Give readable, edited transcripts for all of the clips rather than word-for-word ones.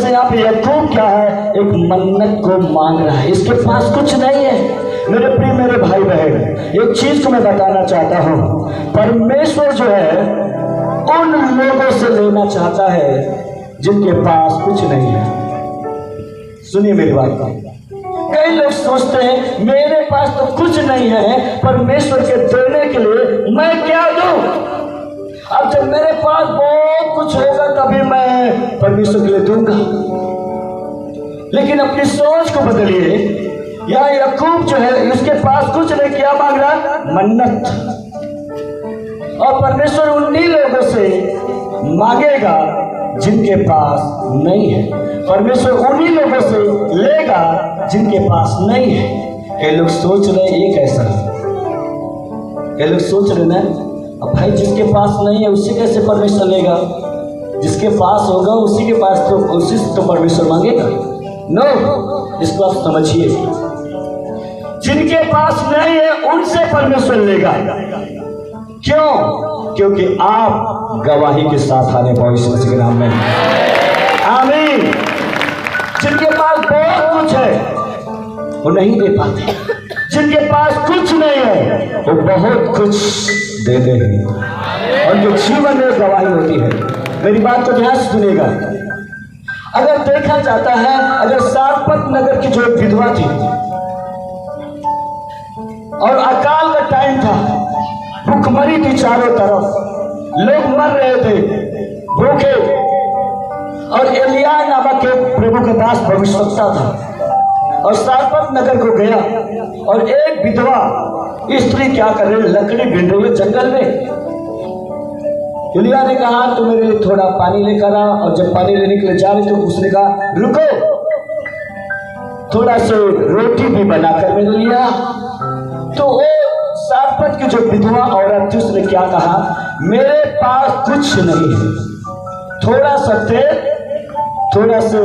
जैसे यहाँ पे याकूब क्या है, एक मन्नत को मांग रहा है, इसके पास कुछ नहीं है। मेरे प्रिय मेरे भाई बहन, एक चीज को मैं बताना चाहता हूँ, परमेश्वर जो है उन लोगों से लेना चाहता है जिनके पास कुछ नहीं है। सुनिए मेरी बात का, कई लोग सोचते हैं मेरे पास तो कुछ नहीं है, परमेश्वर के देने के लिए मैं क्या दूं? अब जब मेरे पास बहुत कुछ होगा तभी मैं परमेश्वर के लिए दूंगा। लेकिन अपनी सोच को बदलिए। यहाँ याकूब जो है उसके पास कुछ नहीं, क्या मांग रहा? मन्नत। और परमेश्वर उन्हीं लोगों से मांगेगा जिनके पास नहीं है, परमेश्वर उन्हीं लोगों से लेगा जिनके पास नहीं है। ये लोग सोच रहे ये कैसा है, ये लोग सोच रहे ना, अब भाई जिसके पास नहीं है उससे कैसे परमेश्वर लेगा? जिसके पास होगा उसी के पास तो उसी से तो परमेश्वर मांगेगा। नो, इसको आप समझिए, जिनके पास नहीं है उनसे परमेश्वर लेगा। क्यों? क्योंकि आप गवाही के साथ आने पाओ यीशु मसीह के नाम में। आमीन। जिनके पास बहुत कुछ है वो नहीं दे पाते, जिनके पास कुछ नहीं है वो बहुत कुछ देते हैं, और जो जीवन में गवाही होती है। मेरी बात को ध्यान से सुनिएगा। अगर देखा जाता है, अगर सारपत नगर की जो एक विधवा थी और अकाल का टाइम था, भूखमरी थी, चारों तरफ लोग मर रहे थे भूखे, और एलिया नामक एक प्रभु का दास भविष्यवक्ता था और सारपत नगर को गया, और एक विधवा स्त्री क्या कर रही, लकड़ी बीन रही है जंगल में। एलिया ने कहा तो मेरे लिए थोड़ा पानी लेकर आ, और जब पानी लेने के लिए जा रही तो उसने कहा रुको, थोड़ा सा रोटी भी बनाकर मेरे लिए आ। तो वो सारपत की जो विधवा औरत थी उसने क्या कहा, मेरे पास कुछ नहीं है, थोड़ा सा तेल, थोड़ा सा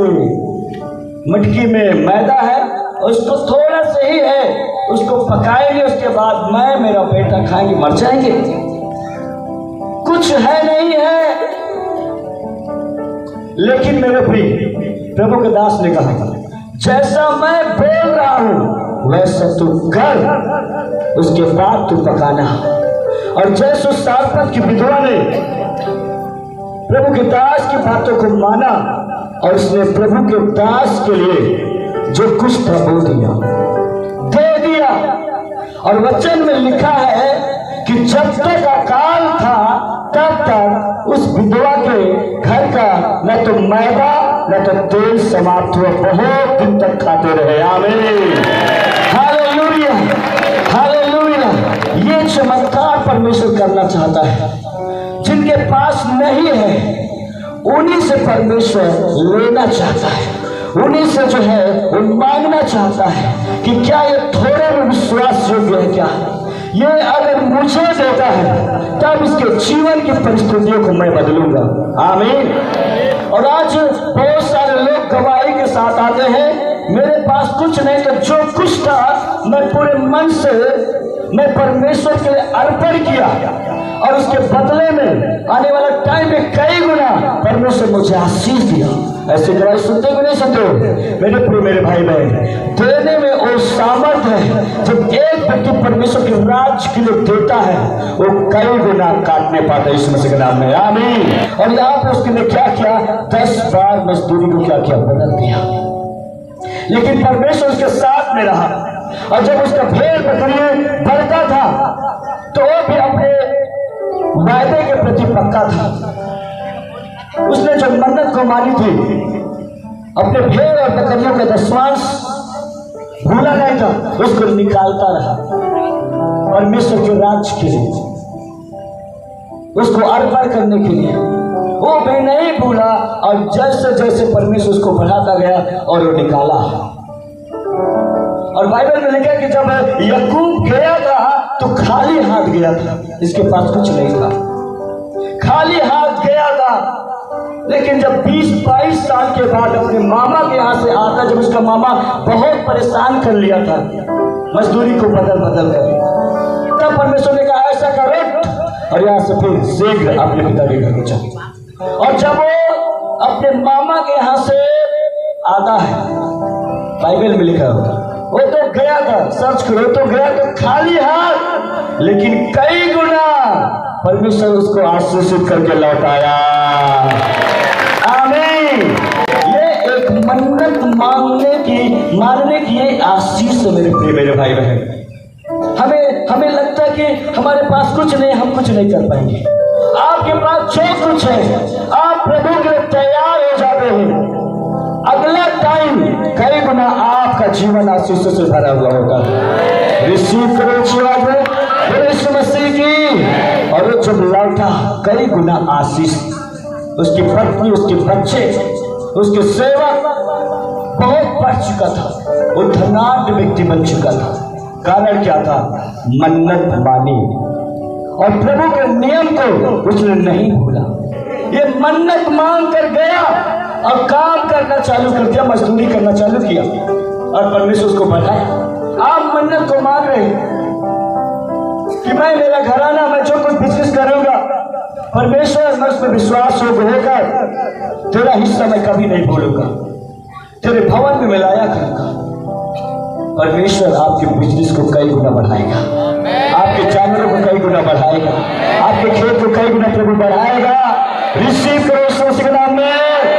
मटकी में मैदा है, उसको थोड़ा सा ही है, उसको पकाएंगे, उसके बाद मैं मेरा बेटा खाएंगे, मर जाएंगे, कुछ है नहीं है। लेकिन मेरे प्रिय प्रभु के दास ने कहा, जैसा मैं बोल रहा हूं वैसा तू कर, उसके बाद तू पकाना। और जैसे सारपत की विधवा ने प्रभु के दास की बातों को माना और उसने प्रभु के दास के लिए जो कुछ था वो दिया, दे दिया। और वचन में लिखा है कि जब तक अकाल था तब तक उस विधवा के घर का न तो मैदा न तो तेल समाप्त हुआ, बहुत दिन तक खाते रहे। आमीन, हालेलुया, हालेलुया। ये चमत्कार परमेश्वर करना चाहता है। जिनके पास नहीं है उन्हीं से परमेश्वर लेना चाहता है, उन्हीं से जो है वो मांगना चाहता है कि क्या ये थोड़े में विश्वास योग्य है? क्या ये अगर मुझे देता है तब इसके जीवन की परिस्थितियों को मैं बदलूंगा। आमीन। और आज बहुत सारे लोग गवाही के साथ आते हैं, मेरे पास कुछ नहीं, तो जो कुछ था मैं पूरे मन से मैं परमेश्वर के लिए अर्पण किया, और उसके बदले में आने वाला टाइम में कई गुना परमेश्वर मुझे आशीष दिया। ऐसे गवाही सुनते हो नहीं सुनते हो मेरे प्रिय मेरे भाई बहन? देने में वो सामर्थ है, जब एक व्यक्ति परमेश्वर के राज्य के लिए देता है वो कई गुना काटने पाता है यीशु मसीह के नाम में। आमीन। और यहाँ पे उसने क्या किया, 10 बार मजदूरी को क्या किया, बदल दिया। लेकिन परमेश्वर उसके साथ में रहा, और जब उसका भेड़ बकरी बढ़ता था तो वो भी अपने वायदे के प्रति पक्का था। उसने जो मन्नत को मानी थी, अपने भेड़ और बकरियों का दशमांश भूला नहीं था, उसको निकालता रहा परमेश्वर के राज्य के लिए, उसको अर्पण करने के लिए। वो भी नहीं भूला, और जैसे जैसे परमेश्वर उसको बढ़ाता गया और वो निकाला। और बाइबल में लिखा कि जब याकूब गया था तो खाली हाथ गया था, इसके पास कुछ नहीं था, खाली हाथ गया था। लेकिन जब 20-22 साल के बाद अपने मामा के यहाँ से आता, जब उसका मामा बहुत परेशान कर लिया था मजदूरी को बदल बदल कर, तब परमेश्वर ने कहा ऐसा करो, और यहाँ से फिर शीघ्र अपने पिता के घर को चले। और जब वो अपने मामा के यहाँ से आता है, बाइबल में लिखा होगा। वो तो गया था, सर्च करो, तो गया तो खाली हाथ, लेकिन कई गुना परमेश्वर उसको आशीषित करके लौटाया। आमीन। ये एक मन्नत मानने की ये आशीष है मेरे प्रिय मेरे भाई बहन। हमें लगता है कि हमारे पास कुछ नहीं, हम कुछ नहीं कर पाएंगे। आपके पास जो कुछ है, आप प्रभु के लिए तैयार हो जाते हैं, अगला टाइम कई गुना आपका जीवन आशीषों से भरा हुआ होगा। रिसीव करो यीशु मसीह की। और वो जब लौटा, कई गुना आशीष, उसकी पत्नी, उसके बच्चे, उसके सेवक बहुत बढ़ चुका था। वो धनाढ्य व्यक्ति बन चुका था। कारण क्या था? मन्नत मानी और प्रभु के नियम को उसने नहीं भूला। ये मन्नत मांग कर गया और काम करना चालू कर दिया, मजदूरी करना चालू किया और परमेश्वर उसको बढ़ाया। आप मन्नत को मांग रहे हैं कि मैं, मेरा घराना, मैं जो कुछ बिजनेस करूंगा, परमेश्वर मैं उस पर विश्वास होगा, तेरा हिस्सा मैं कभी नहीं भूलूंगा, तेरे भवन में मिलाया करूंगा। परमेश्वर आपके बिजनेस को कई गुना बढ़ाएगा, आपके जानवरों को कई गुना बढ़ाएगा, आपके खेत को कई गुना प्रभु बढ़ाएगा। रिसीव करो यीशु मसीह के नाम में।